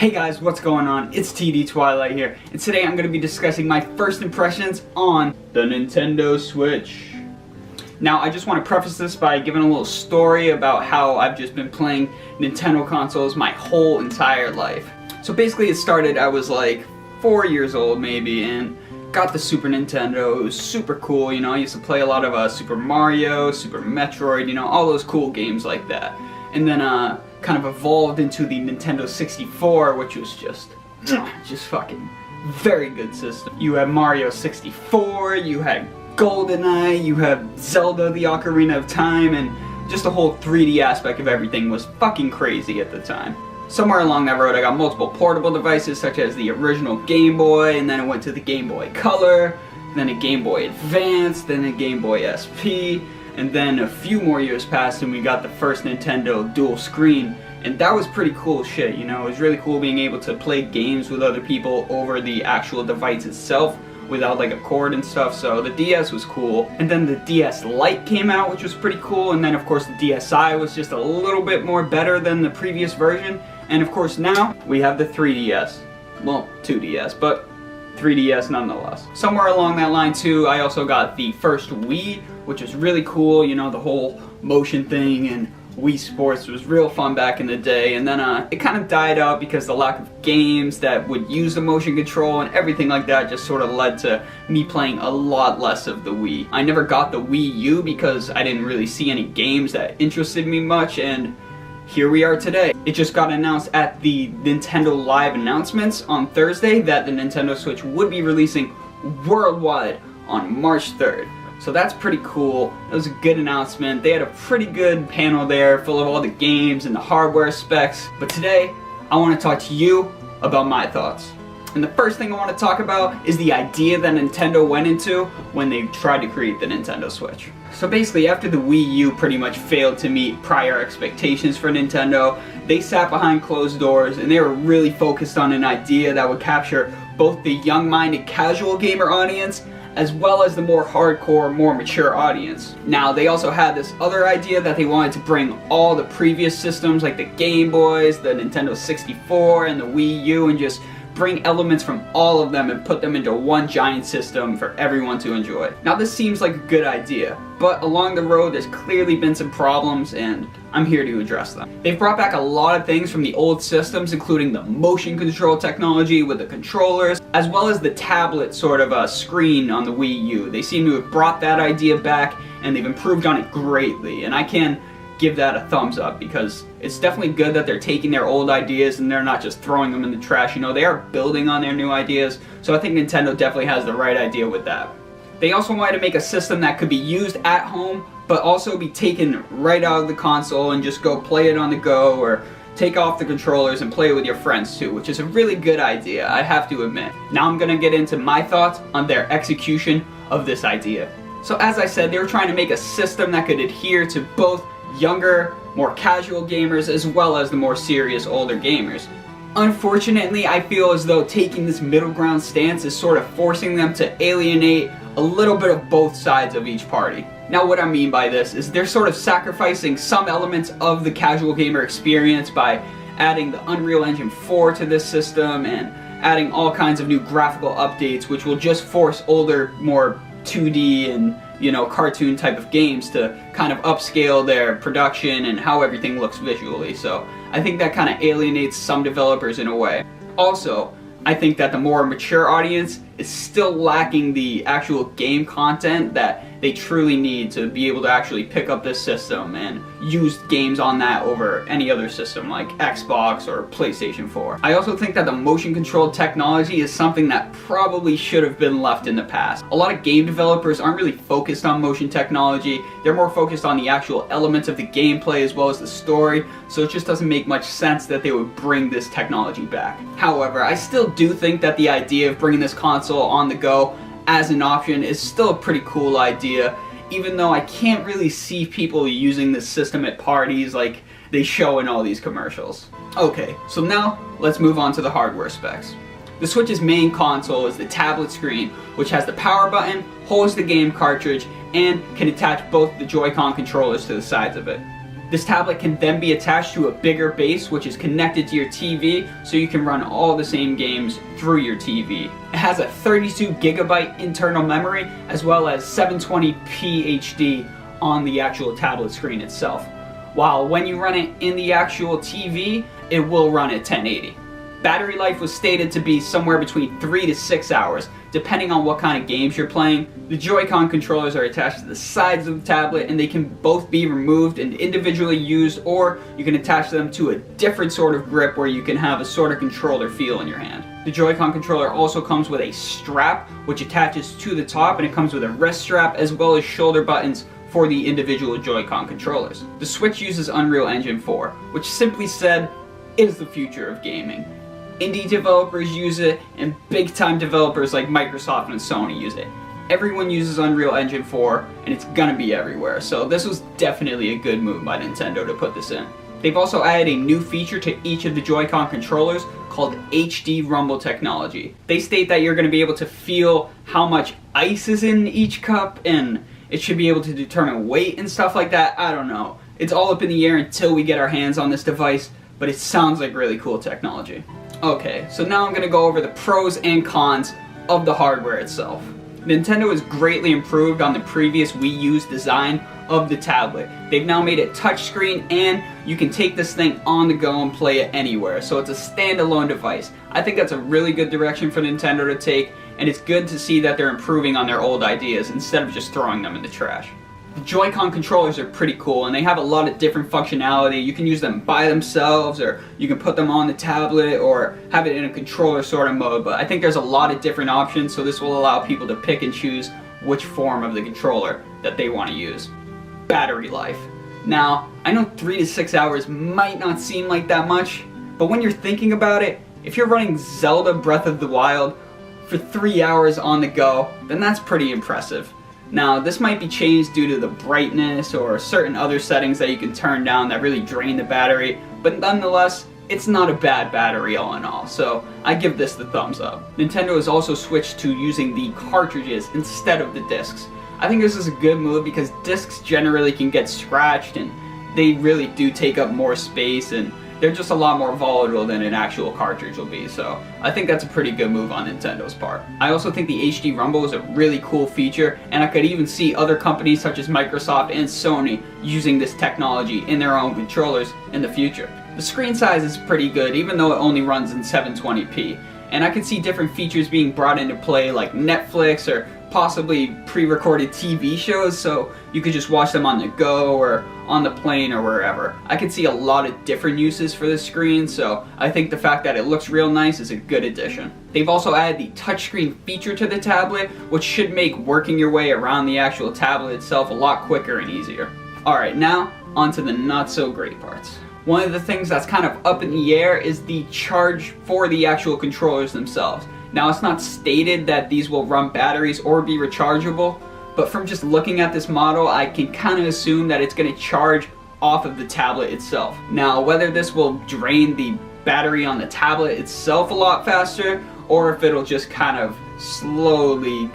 Hey guys, what's going on? It's TD Twilight here, and today I'm going to be discussing my first impressions on the Nintendo Switch. Now, I just want to preface this by giving a little story about how I've just been playing Nintendo consoles my whole entire life. So basically it started, I was like 4 years old maybe, and got the Super Nintendo. It was super cool, you know. I used to play a lot of Super Mario, Super Metroid, you know, all those cool games like that. And then kind of evolved into the Nintendo 64, which was just fucking very good system. You had Mario 64, you had GoldenEye, you had Zelda the Ocarina of Time, and just the whole 3D aspect of everything was fucking crazy at the time. Somewhere along that road I got multiple portable devices such as the original Game Boy, and then it went to the Game Boy Color, then a Game Boy Advance, then a Game Boy SP, and then a few more years passed and we got the first Nintendo dual screen, and that was pretty cool shit, you know. It was really cool being able to play games with other people over the actual device itself without like a cord and stuff, so the DS was cool. And then the DS Lite came out, which was pretty cool, and then of course the DSi was just a little bit more better than the previous version, and of course now we have the 3DS. Well, 2DS, but 3DS nonetheless. Somewhere along that line too, I also got the first Wii, which was really cool, you know, the whole motion thing, and Wii Sports was real fun back in the day, and then it kind of died out because the lack of games that would use the motion control and everything like that just sort of led to me playing a lot less of the Wii. I never got the Wii U because I didn't really see any games that interested me much, and here we are today. It just got announced at the Nintendo Live announcements on Thursday that the Nintendo Switch would be releasing worldwide on March 3rd. So that's pretty cool. It was a good announcement. They had a pretty good panel there full of all the games and the hardware specs. But today, I want to talk to you about my thoughts. And the first thing I want to talk about is the idea that Nintendo went into when they tried to create the Nintendo Switch. So basically, after the Wii U pretty much failed to meet prior expectations for Nintendo, they sat behind closed doors and they were really focused on an idea that would capture both the young-minded casual gamer audience as well as the more hardcore, more mature audience. Now, they also had this other idea that they wanted to bring all the previous systems like the Game Boys, the Nintendo 64, and the Wii U and just bring elements from all of them and put them into one giant system for everyone to enjoy. Now, this seems like a good idea, but along the road there's clearly been some problems and I'm here to address them. They've brought back a lot of things from the old systems, including the motion control technology with the controllers, as well as the tablet sort of screen on the Wii U. They seem to have brought that idea back and they've improved on it greatly, and I can give that a thumbs up because it's definitely good that they're taking their old ideas and they're not just throwing them in the trash. You know, they are building on their new ideas, so I think Nintendo definitely has the right idea with that. They also wanted to make a system that could be used at home but also be taken right out of the console and just go play it on the go, or take off the controllers and play it with your friends too, which is a really good idea, I have to admit. Now I'm gonna get into my thoughts on their execution of this idea. So as I said, they were trying to make a system that could adhere to both younger, more casual gamers as well as the more serious older gamers. Unfortunately, I feel as though taking this middle ground stance is sort of forcing them to alienate a little bit of both sides of each party. Now, what I mean by this is they're sort of sacrificing some elements of the casual gamer experience by adding the Unreal Engine 4 to this system and adding all kinds of new graphical updates, which will just force older, more 2D and, you know, cartoon type of games to kind of upscale their production and how everything looks visually. So I think that kind of alienates some developers in a way. Also, I think that the more mature audience is still lacking the actual game content that they truly need to be able to actually pick up this system and use games on that over any other system like Xbox or PlayStation 4. I also think that the motion control technology is something that probably should have been left in the past. A lot of game developers aren't really focused on motion technology. They're more focused on the actual elements of the gameplay as well as the story, so it just doesn't make much sense that they would bring this technology back. However, I still do think that the idea of bringing this console on the go as an option is still a pretty cool idea, even though I can't really see people using this system at parties like they show in all these commercials. Okay, so now let's move on to the hardware specs. The Switch's main console is the tablet screen, which has the power button, holds the game cartridge, and can attach both the Joy-Con controllers to the sides of it. This tablet can then be attached to a bigger base which is connected to your TV, so you can run all the same games through your TV. It has a 32GB internal memory as well as 720p HD on the actual tablet screen itself. While when you run it in the actual TV, it will run at 1080. Battery life was stated to be somewhere between 3 to 6 hours, depending on what kind of games you're playing. The Joy-Con controllers are attached to the sides of the tablet, and they can both be removed and individually used, or you can attach them to a different sort of grip where you can have a sort of controller feel in your hand. The Joy-Con controller also comes with a strap which attaches to the top, and it comes with a wrist strap as well as shoulder buttons for the individual Joy-Con controllers. The Switch uses Unreal Engine 4, which simply said is the future of gaming. Indie developers use it, and big-time developers like Microsoft and Sony use it. Everyone uses Unreal Engine 4, and it's gonna be everywhere, so this was definitely a good move by Nintendo to put this in. They've also added a new feature to each of the Joy-Con controllers called HD Rumble technology. They state that you're gonna be able to feel how much ice is in each cup, and it should be able to determine weight and stuff like that. I don't know. It's all up in the air until we get our hands on this device, but it sounds like really cool technology. Okay, so now I'm going to go over the pros and cons of the hardware itself. Nintendo has greatly improved on the previous Wii U's design of the tablet. They've now made it touchscreen, and you can take this thing on the go and play it anywhere, so it's a standalone device. I think that's a really good direction for Nintendo to take, and it's good to see that they're improving on their old ideas instead of just throwing them in the trash. The Joy-Con controllers are pretty cool, and they have a lot of different functionality. You can use them by themselves, or you can put them on the tablet, or have it in a controller sort of mode, but I think there's a lot of different options, so this will allow people to pick and choose which form of the controller that they want to use. Battery life. Now, I know 3 to 6 hours might not seem like that much, but when you're thinking about it, if you're running Zelda Breath of the Wild for 3 hours on the go, then that's pretty impressive. Now, this might be changed due to the brightness or certain other settings that you can turn down that really drain the battery, but nonetheless, it's not a bad battery all in all, so I give this the thumbs up. Nintendo has also switched to using the cartridges instead of the discs. I think this is a good move because discs generally can get scratched, and they really do take up more space, and they're just a lot more volatile than an actual cartridge will be, so I think that's a pretty good move on Nintendo's part. I also think the HD Rumble is a really cool feature, and I could even see other companies such as Microsoft and Sony using this technology in their own controllers in the future. The screen size is pretty good, even though it only runs in 720p, and I could see different features being brought into play like Netflix or possibly pre-recorded TV shows, so you could just watch them on the go or on the plane or wherever. I could see a lot of different uses for this screen, so I think the fact that it looks real nice is a good addition. They've also added the touchscreen feature to the tablet, which should make working your way around the actual tablet itself a lot quicker and easier. Alright, now on to the not so great parts. One of the things that's kind of up in the air is the charge for the actual controllers themselves. Now, it's not stated that these will run batteries or be rechargeable, but from just looking at this model, I can kind of assume that it's going to charge off of the tablet itself. Now, whether this will drain the battery on the tablet itself a lot faster, or if it'll just kind of slowly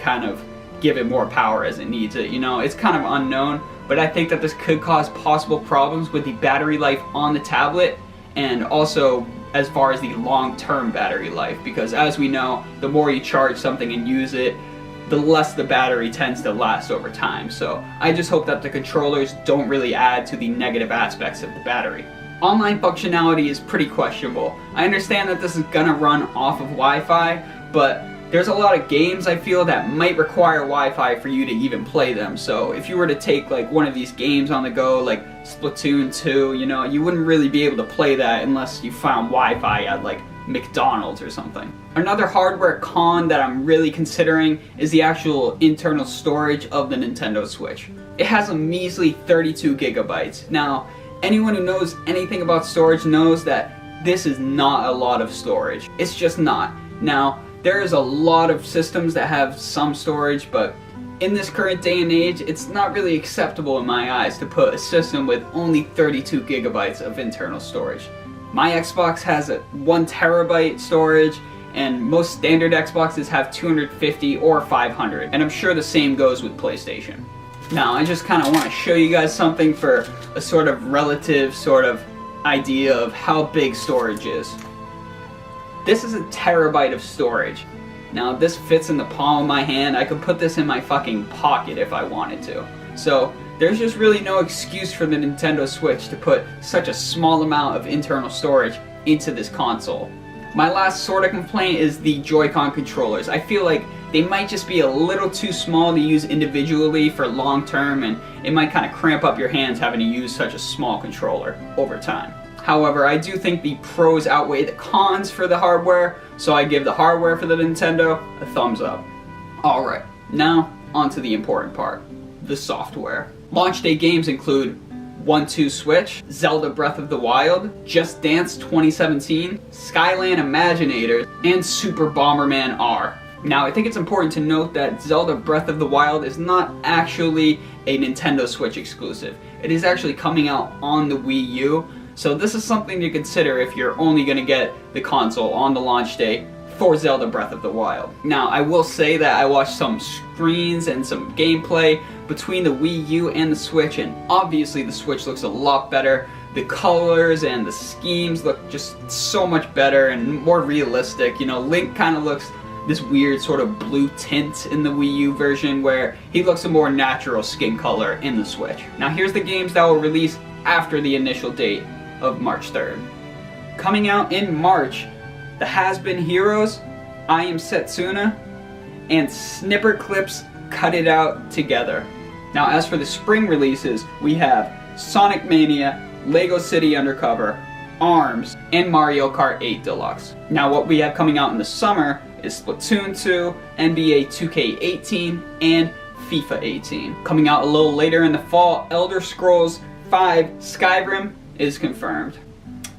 give it more power as it needs it, you know, it's kind of unknown, but I think that this could cause possible problems with the battery life on the tablet, and also as far as the long-term battery life, because as we know, the more you charge something and use it, the less the battery tends to last over time. So I just hope that the controllers don't really add to the negative aspects of the battery. Online functionality is pretty questionable. I understand that this is gonna run off of Wi-Fi, but there's a lot of games I feel that might require Wi-Fi for you to even play them. So if you were to take like one of these games on the go, like Splatoon 2, you know, you wouldn't really be able to play that unless you found Wi-Fi at like McDonald's or something. Another hardware con that I'm really considering is the actual internal storage of the Nintendo Switch. It has a measly 32 gigabytes. Now, anyone who knows anything about storage knows that this is not a lot of storage. It's just not. Now, there's a lot of systems that have some storage, but in this current day and age, it's not really acceptable in my eyes to put a system with only 32 gigabytes of internal storage. My Xbox has a 1 terabyte storage, and most standard Xboxes have 250 or 500, and I'm sure the same goes with PlayStation. Now I just kind of want to show you guys something for a sort of relative sort of idea of how big storage is. This is a terabyte of storage. Now this fits in the palm of my hand. I could put this in my fucking pocket if I wanted to. So there's just really no excuse for the Nintendo Switch to put such a small amount of internal storage into this console. My last sort of complaint is the Joy-Con controllers. I feel like they might just be a little too small to use individually for long term, and it might kind of cramp up your hands having to use such a small controller over time. However, I do think the pros outweigh the cons for the hardware, so I give the hardware for the Nintendo a thumbs up. Alright, now on to the important part, the software. Launch day games include 1-2 Switch, Zelda Breath of the Wild, Just Dance 2017, Skyland Imaginator, and Super Bomberman R. Now, I think it's important to note that Zelda Breath of the Wild is not actually a Nintendo Switch exclusive. It is actually coming out on the Wii U, so this is something to consider if you're only going to get the console on the launch day for Zelda Breath of the Wild. Now, I will say that I watched some screens and some gameplay between the Wii U and the Switch, and obviously the Switch looks a lot better. The colors and the schemes look just so much better and more realistic. You know, Link kind of looks this weird sort of blue tint in the Wii U version, where he looks a more natural skin color in the Switch. Now here's the games that will release after the initial date of March 3rd. Coming out in March, The Has-Been Heroes, I Am Setsuna, and Snipperclips Cut It Out Together. Now as for the spring releases, we have Sonic Mania, Lego City Undercover, ARMS, and Mario Kart 8 Deluxe. Now what we have coming out in the summer is Splatoon 2, NBA 2K18, and FIFA 18. Coming out a little later in the fall, Elder Scrolls V Skyrim is confirmed.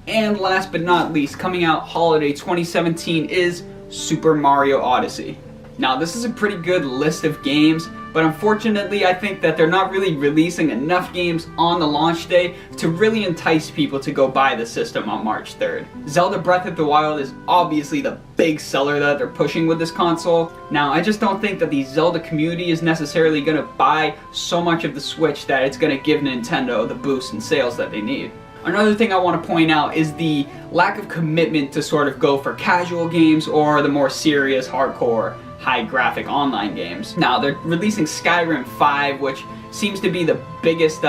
And last but not least, coming out holiday 2017 is Super Mario Odyssey. Now this is a pretty good list of games, but unfortunately I think that they're not really releasing enough games on the launch day to really entice people to go buy the system on March 3rd. Zelda Breath of the Wild is obviously the big seller that they're pushing with this console. Now I just don't think that the Zelda community is necessarily going to buy so much of the Switch that it's going to give Nintendo the boost in sales that they need. Another thing I want to point out is the lack of commitment to sort of go for casual games or the more serious, hardcore, high graphic online games. Now they're releasing Skyrim 5, which seems to be the biggest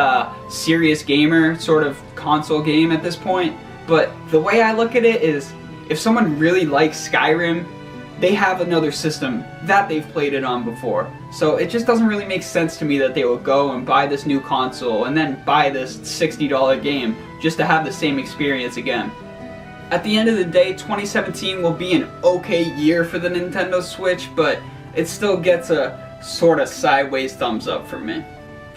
serious gamer sort of console game at this point. But the way I look at it is, if someone really likes Skyrim, they have another system that they've played it on before. So it just doesn't really make sense to me that they will go and buy this new console and then buy this $60 game just to have the same experience again. At the end of the day, 2017 will be an okay year for the Nintendo Switch, but it still gets a sort of sideways thumbs up from me.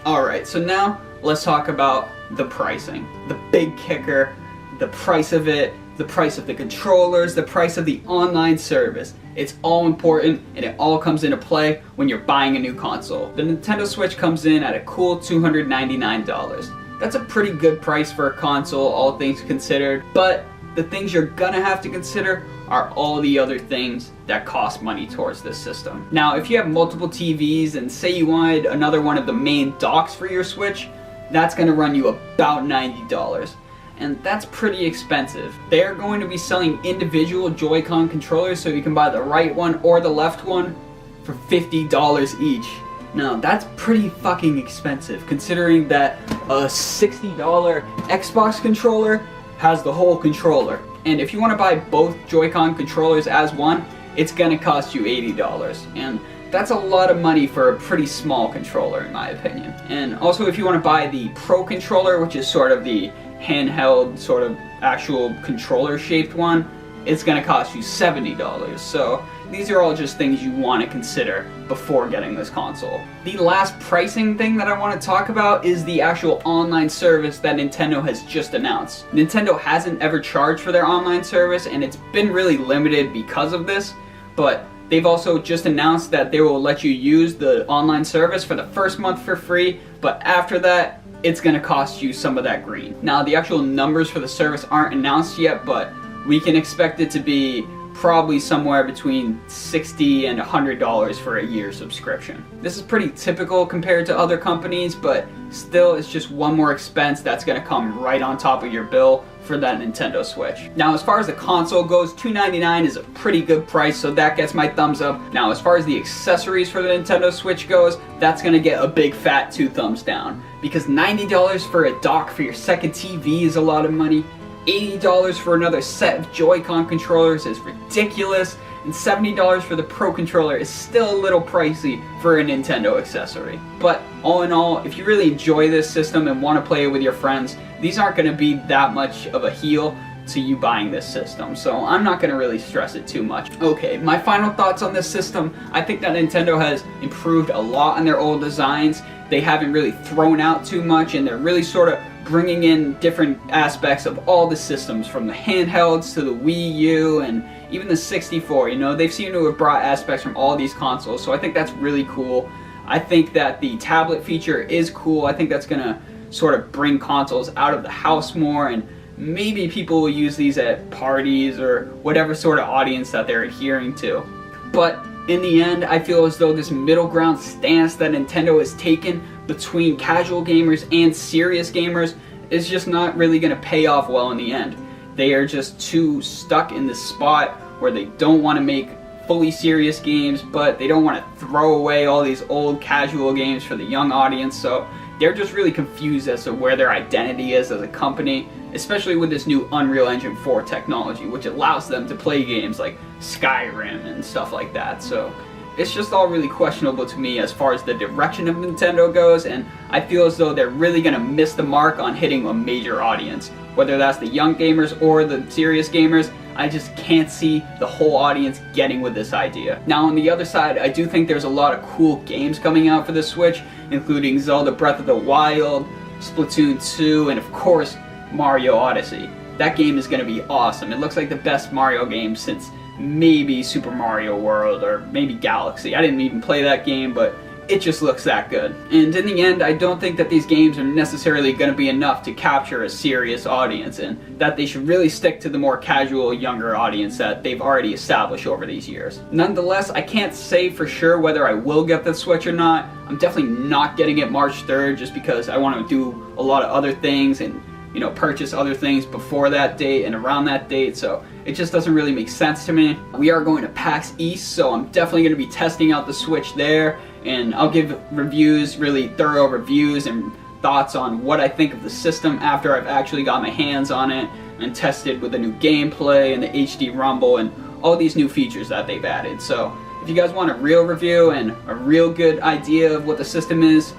Alright, so now let's talk about the pricing. The big kicker, the price of it, the price of the controllers, the price of the online service. It's all important, and it all comes into play when you're buying a new console. The Nintendo Switch comes in at a cool $299. That's a pretty good price for a console, all things considered, but the things you're gonna have to consider are all the other things that cost money towards this system. Now, if you have multiple TVs and say you wanted another one of the main docks for your Switch, that's gonna run you about $90. And that's pretty expensive. They're going to be selling individual Joy-Con controllers, so you can buy the right one or the left one for $50 each. Now that's pretty fucking expensive, considering that a $60 Xbox controller has the whole controller. And if you want to buy both Joy-Con controllers as one, it's gonna cost you $80. And that's a lot of money for a pretty small controller, in my opinion. And also, if you want to buy the Pro controller, which is sort of the handheld, sort of actual controller shaped one, it's gonna cost you $70. So these are all just things you want to consider before getting this console. The last pricing thing that I want to talk about is the actual online service that Nintendo has just announced. Nintendo hasn't ever charged for their online service, and it's been really limited because of this, but they've also just announced that they will let you use the online service for the first month for free, but after that, it's going to cost you some of that green. Now, the actual numbers for the service aren't announced yet, but we can expect it to be probably somewhere between $60 and $100 for a year subscription. This is pretty typical compared to other companies, but still it's just one more expense that's going to come right on top of your bill for that Nintendo Switch. Now, as far as the console goes, $299 is a pretty good price, so that gets my thumbs up. Now, as far as the accessories for the Nintendo Switch goes, that's gonna get a big fat 2 thumbs down, because $90 for a dock for your second TV is a lot of money. $80 for another set of Joy-Con controllers is ridiculous, and $70 for the Pro Controller is still a little pricey for a Nintendo accessory. But all in all, if you really enjoy this system and want to play it with your friends, these aren't going to be that much of a heel to you buying this system, so I'm not going to really stress it too much. Okay, my final thoughts on this system. I think that Nintendo has improved a lot on their old designs. They haven't really thrown out too much, and they're really sort of bringing in different aspects of all the systems, from the handhelds to the Wii U and even the 64. You know, they've seemed to have brought aspects from all these consoles, so I think that's really cool. I think that the tablet feature is cool. I think that's gonna sort of bring consoles out of the house more, and maybe people will use these at parties or whatever sort of audience that they're adhering to. But in the end, I feel as though this middle ground stance that Nintendo has taken between casual gamers and serious gamers is just not really going to pay off well in the end. They are just too stuck in this spot where they don't want to make fully serious games, but they don't want to throw away all these old casual games for the young audience, so they're just really confused as to where their identity is as a company, especially with this new Unreal Engine 4 technology, which allows them to play games like Skyrim and stuff like that. So it's just all really questionable to me as far as the direction of Nintendo goes, and I feel as though they're really going to miss the mark on hitting a major audience. Whether that's the young gamers or the serious gamers, I just can't see the whole audience getting with this idea. Now, on the other side, I do think there's a lot of cool games coming out for the Switch, including Zelda Breath of the Wild, Splatoon 2, and of course, Mario Odyssey. That game is going to be awesome. It looks like the best Mario game since maybe Super Mario World or maybe Galaxy. I didn't even play that game, but it just looks that good. And in the end, I don't think that these games are necessarily going to be enough to capture a serious audience, and that they should really stick to the more casual, younger audience that they've already established over these years. Nonetheless, I can't say for sure whether I will get the Switch or not. I'm definitely not getting it March 3rd just because I want to do a lot of other things and, you know, purchase other things before that date and around that date, so it just doesn't really make sense to me. We are going to PAX East, so I'm definitely going to be testing out the Switch there, and I'll give reviews, really thorough reviews and thoughts on what I think of the system after I've actually got my hands on it and tested with the new gameplay and the HD Rumble and all these new features that they've added. So if you guys want a real review and a real good idea of what the system is,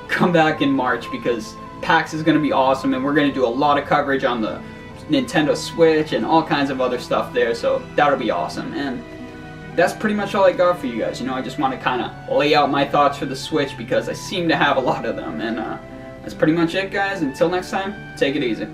come back in March, because PAX is going to be awesome, and we're going to do a lot of coverage on the Nintendo Switch and all kinds of other stuff there, so that'll be awesome. And that's pretty much all I got for you guys. You know, I just want to kind of lay out my thoughts for the Switch because I seem to have a lot of them, and that's pretty much it, guys. Until next time, take it easy.